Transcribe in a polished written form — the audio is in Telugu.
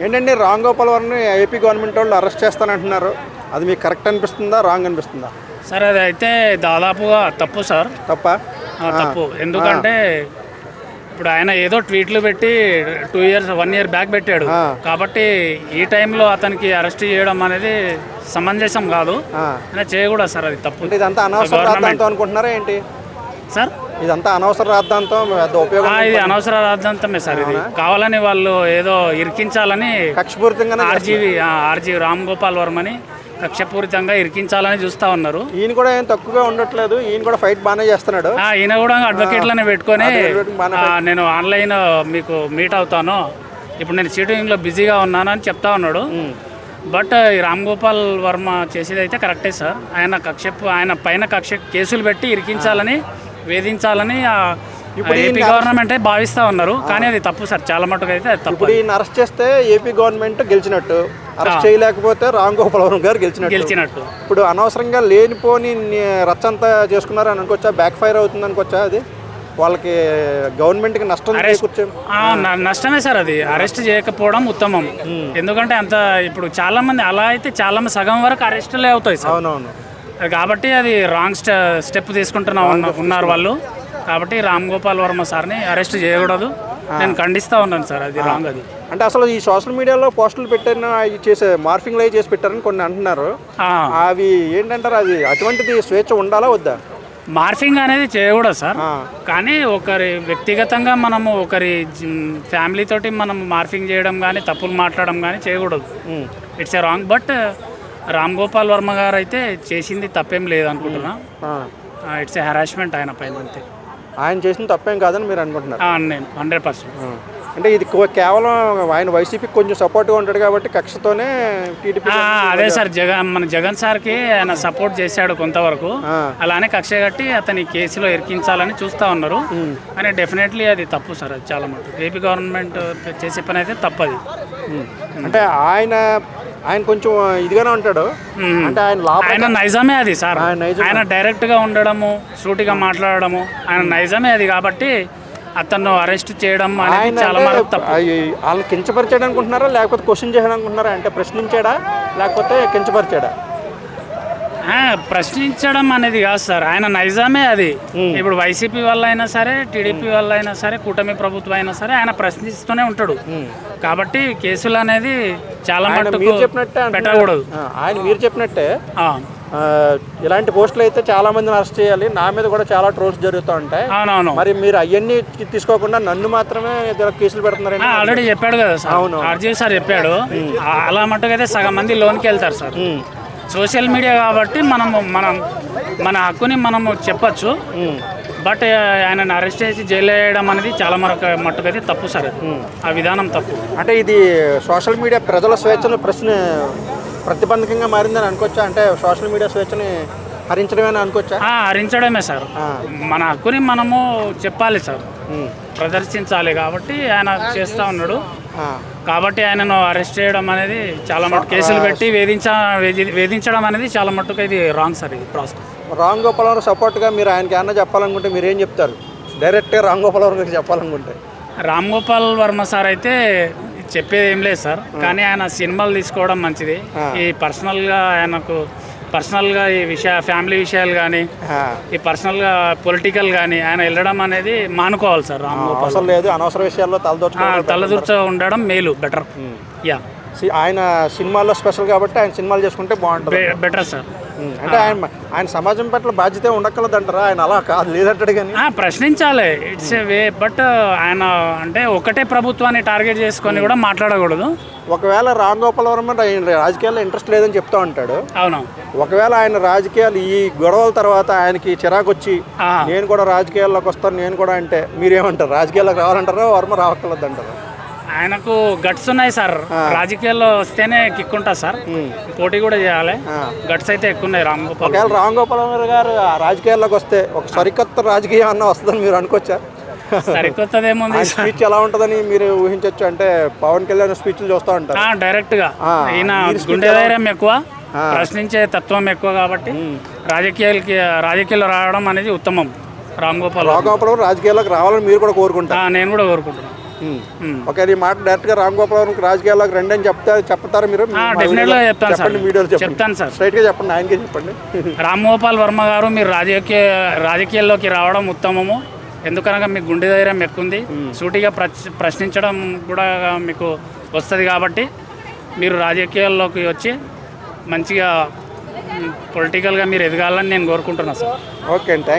ఏంటంటే రామ్ గోపాల్ వర్మని ఏపీ గవర్నమెంట్ వాళ్ళు అరెస్ట్ చేస్తానంటున్నారు. అది మీకు కరెక్ట్ అనిపిస్తుందా, రాంగ్ అనిపిస్తుందా? సార్ అది అయితే దాదాపుగా తప్పు సార్. తప్ప? తప్పు. ఎందుకంటే ఇప్పుడు ఆయన ఏదో ట్వీట్లు పెట్టి 2 years 1 year బ్యాక్ పెట్టాడు కాబట్టి ఈ టైంలో అతనికి అరెస్ట్ చేయడం అనేది సమంజసం కాదు. అయినా చేయకూడదు సార్, అది తప్పు. ఇదంతా అనవసర రాద్ధాంతం అనుకుంటున్నారా ఏంటి సార్? ఇదంతా అనవసర రాద్ధాంతం, ఉపయోగం. ఇది అనవసర రాద్ధాంతమే సార్. ఇది కావాలని వాళ్ళు ఏదో ఇరికించాలని కక్షపూరితంగా ఆర్జీ రామ్ గోపాల్ వర్మని కక్షపూరితంగా ఇరికించాలని చూస్తా ఉన్నారు. ఈయన కూడా ఏం తక్కువగా ఉండట్లేదు, ఈయన కూడా ఫైట్ బాగానే చేస్తున్నాడు. ఈయన కూడా అడ్వకేట్లనే పెట్టుకొని నేను ఆన్లైన్ మీకు మీట్ అవుతాను, ఇప్పుడు నేను చీటింగ్లో బిజీగా ఉన్నాను అని చెప్తా ఉన్నాడు. బట్ రామ్ గోపాల్ వర్మ చేసేది అయితే కరెక్టే సార్. ఆయన పైన కేసులు పెట్టి ఇరికించాలని, వేధించాలని ఏపీ గవర్నమెంటే భావిస్తూ ఉన్నారు. కానీ అది తప్పు సార్, చాలా మటుకు అయితే అది తప్పు. ఇప్పుడు ఈయన అరెస్ట్ చేస్తే ఏపీ గవర్నమెంట్ గెలిచినట్టు, అరెస్ట్ చేయలేకపోతే రామ్ గోపాల్ వర్మ గారు గెలిచినట్టు. ఇప్పుడు అనవసరంగా లేనిపోని రచ్చంతా చేసుకున్నారు అని అనుకోవచ్చా? బ్యాక్ ఫైర్ అవుతుంది అనుకోవచ్చా? అది వాళ్ళకి గవర్నమెంట్కి నష్టం నష్టమే సార్. అది అరెస్ట్ చేయకపోవడం ఉత్తమం. ఎందుకంటే అంత ఇప్పుడు చాలా మంది అలా అయితే చాలా మంది సగం వరకు అరెస్టులే అవుతాయి సార్. అవునవును. కాబట్టి అది రాంగ్ స్టెప్ ఉన్నారు వాళ్ళు. కాబట్టి రామ్ గోపాల్ వర్మ సార్ని అరెస్ట్ చేయకూడదు, నేను ఖండిస్తూ ఉన్నాను సార్. అది రాంగ్. అది అంటే అసలు ఈ సోషల్ మీడియాలో పోస్టులు పెట్టిన చేసే మార్ఫింగ్లు అవి చేసి పెట్టారని కొన్ని అంటున్నారు. అవి ఏంటంటారు? అది అటువంటిది స్వేచ్ఛ ఉండాలా వద్దా? మార్ఫింగ్ అనేది చేయకూడదు సార్. కానీ ఒకరి వ్యక్తిగతంగా మనము ఒకరి ఫ్యామిలీ తోటి మనం మార్ఫింగ్ చేయడం కానీ, తప్పులు మాట్లాడడం కానీ చేయకూడదు. It's a wrong. But Ram Gopal Varma గారు అయితే చేసింది తప్పేం లేదనుకుంటున్నా. ఇట్స్ ఏ హెరాస్మెంట్ ఆయన పైన, అంతే. ఆయన చేసిన తప్పేం కాదని మీరు అనుకుంటున్నారు? నేను 100%. అంటే ఇది కేవలం ఆయన వైసీపీకి కొంచెం సపోర్ట్గా ఉంటాడు కాబట్టి కక్షతోనే టీడీపీ. అదే సార్, మన జగన్ సార్కి ఆయన సపోర్ట్ చేశాడు కొంతవరకు. అలానే కక్ష కట్టి అతని కేసులో ఇరికించాలని చూస్తూ ఉన్నారు. కానీ డెఫినెట్లీ అది తప్పు సార్. అది చాలా మటుకు ఏపీ గవర్నమెంట్ చేసే పని అయితే తప్పది. అంటే ఆయన కొంచెం ఇదిగానే ఉంటాడు. అంటే ఆయన నైజమే అది సార్. ఆయన డైరెక్ట్గా ఉండడము, సూటిగా మాట్లాడడము ఆయన నైజమే అది. కాబట్టి అతను అరెస్ట్ చేయడం అనేది చాలా మటుకు తప్పు. వాళ్ళని కించపరిచాడు అనుకుంటున్నారా, లేకపోతే క్వశ్చన్ చేయడం అనుకుంటున్నారా? అంటే ప్రశ్నించాడా లేకపోతే కించపరిచాడా? ప్రశ్నించడం అనేది కాదు సార్, ఆయన నైజమే అది. ఇప్పుడు వైసీపీ వల్ల అయినా సరే, టీడీపీ వల్ల అయినా సరే, కూటమి ప్రభుత్వం అయినా సరే ఆయన ప్రశ్నిస్తూనే ఉంటాడు. కాబట్టి కేసులు అనేది చాలా మటుకు పెట్టకూడదు. ఆయన మీరు చెప్పినట్టే ఇలాంటి పోస్టులు అయితే చాలా మందిని అరెస్ట్ చేయాలి, నా మీద కూడా చాలా ట్రోల్స్ జరుగుతూ ఉంటాయి. అవునవును. మరి మీరు అవన్నీ తీసుకోకుండా నన్ను మాత్రమే కేసులు పెడుతున్నారు. ఆల్రెడీ చెప్పాడు కదా సార్, ఆర్జీవి సార్ చెప్పాడు. అలా మటుకు అయితే సగం మంది లోన్కి వెళ్తారు సార్. సోషల్ మీడియా కాబట్టి మన హక్కుని మనము చెప్పచ్చు. బట్ ఆయనను అరెస్ట్ చేసి జైలు వేయడం అనేది చాలా మట్టుకైతే తప్పు సార్. ఆ విధానం తప్పు. అంటే ఇది సోషల్ మీడియా ప్రజల స్వేచ్ఛను ప్రతిబంధకంగా మారిందని అనుకోవచ్చా? అంటే సోషల్ మీడియా స్వేచ్ఛని హరించడమేనా అనుకోవచ్చా? హరించడమే సార్. మన హక్కుని మనము చెప్పాలి సార్, ప్రదర్శించాలి. కాబట్టి ఆయన చేస్తూ ఉన్నాడు. కాబట్టి ఆయనను అరెస్ట్ చేయడం అనేది చాలా మటుకు, కేసులు పెట్టి వేధించడం అనేది చాలా మట్టుకు ఇది రాంగ్ సార్. ఇది ప్రాసెస్. రామ్ గోపాల్ వర్మ సపోర్ట్గా మీరు ఆయనకి ఏమన్నా చెప్పాలనుకుంటే మీరు ఏం చెప్తారు? డైరెక్ట్గా రామ్ గోపాల్ వర్మకి చెప్పాలనుకుంటే? రామ్ గోపాల్ వర్మ సార్ అయితే చెప్పేది ఏం లేదు సార్. కానీ ఆయన సినిమాలు తీసుకోవడం మంచిది. ఈ పర్సనల్గా ఈ ఫ్యామిలీ విషయాలు కానీ, ఈ పర్సనల్గా పొలిటికల్ కానీ ఆయన వెళ్ళడం అనేది మానుకోవాలి సార్. రామ్ గోపాల్ అవసరం లేదు, అనవసర విషయాల్లో తలదూర్చ ఉండడం మేలు, బెటర్. ఆయన సినిమాల్లో స్పెషల్ కాబట్టి ఆయన సినిమాలు చేసుకుంటే బాగుంటుంది, బెటర్ సార్. అంటే ఆయన సమాజం పట్ల బాధ్యత ఉండక్కలదంటారా? ఆయన అలా కాదు లేదంటాడు. కానీ ప్రశ్నించాలి, ఇట్స్ ఏ వే. బట్ ఆయన అంటే ఒకటే ప్రభుత్వాన్ని టార్గెట్ చేసుకొని కూడా మాట్లాడకూడదు. ఒకవేళ రామ్ గోపాల్ వర్మ రాజకీయాల్లో ఇంట్రెస్ట్ లేదని చెప్తా ఉంటాడు. అవును. ఒకవేళ ఆయన రాజకీయాలు ఈ గొడవల తర్వాత ఆయనకి చిరాకు వచ్చి నేను కూడా రాజకీయాల్లోకి వస్తాను నేను కూడా అంటే మీరేమంటారు? రాజకీయాల్లోకి రావాలంటారా, వర్మ రావక్కర్లేదు అంటారా? ఆయనకు గట్స్ ఉన్నాయి సార్. రాజకీయాల్లో వస్తేనే కిక్ ఉంటుంది సార్. పోటీ కూడా చేయాలి, గట్స్ అయితే ఎక్కువ ఉన్నాయి రామ్ గోపాల్. ఒకవేళ రామ్ గోపాల్ గారు రాజకీయాల్లోకి వస్తే ఒక సరికొత్త రాజకీయం అన్న వస్తుందని మీరు అనుకోవచ్చా? సరికొత్తదేముంది, స్పీచ్ ఎలా ఉంటుందని మీరు ఊహించవచ్చు? అంటే పవన్ కళ్యాణ్ స్పీచ్లు చూస్తూ ఉంటారు. డైరెక్ట్గా ఈయన గుండె ధైర్యం ఎక్కువ, ప్రశ్నించే తత్వం ఎక్కువ. కాబట్టి రాజకీయాల్లో రావడం అనేది ఉత్తమం. రామ్ గోపాల్ రాజకీయాల్లోకి రావాలని మీరు కూడా కోరుకుంటారు? నేను కూడా కోరుకుంటున్నాను. ఒకవేళ ఈ మాట డైరెక్ట్గా రామ్ గోపాల్ వర్మకి రాజకీయాల్లోకి రండి అని చెప్తారా మీరు? డెఫినెట్గా చెప్తాను సార్. చెప్పండి, మీడియాలో చెప్తాను సార్. స్ట్రైట్గా చెప్పండి, ఆయనకే చెప్పండి. రామ్ గోపాల్ వర్మ గారు మీరు రాజకీయాల్లోకి రావడం ఉత్తమము. ఎందుకనగా మీకు గుండె ధైర్యం ఎక్కుంది, సూటిగా ప్రశ్నించడం కూడా మీకు వస్తుంది. కాబట్టి మీరు రాజకీయాల్లోకి వచ్చి మంచిగా పొలిటికల్గా మీరు ఎదగాలని నేను కోరుకుంటున్నాను సార్. ఓకే అండి, థ్యాంక్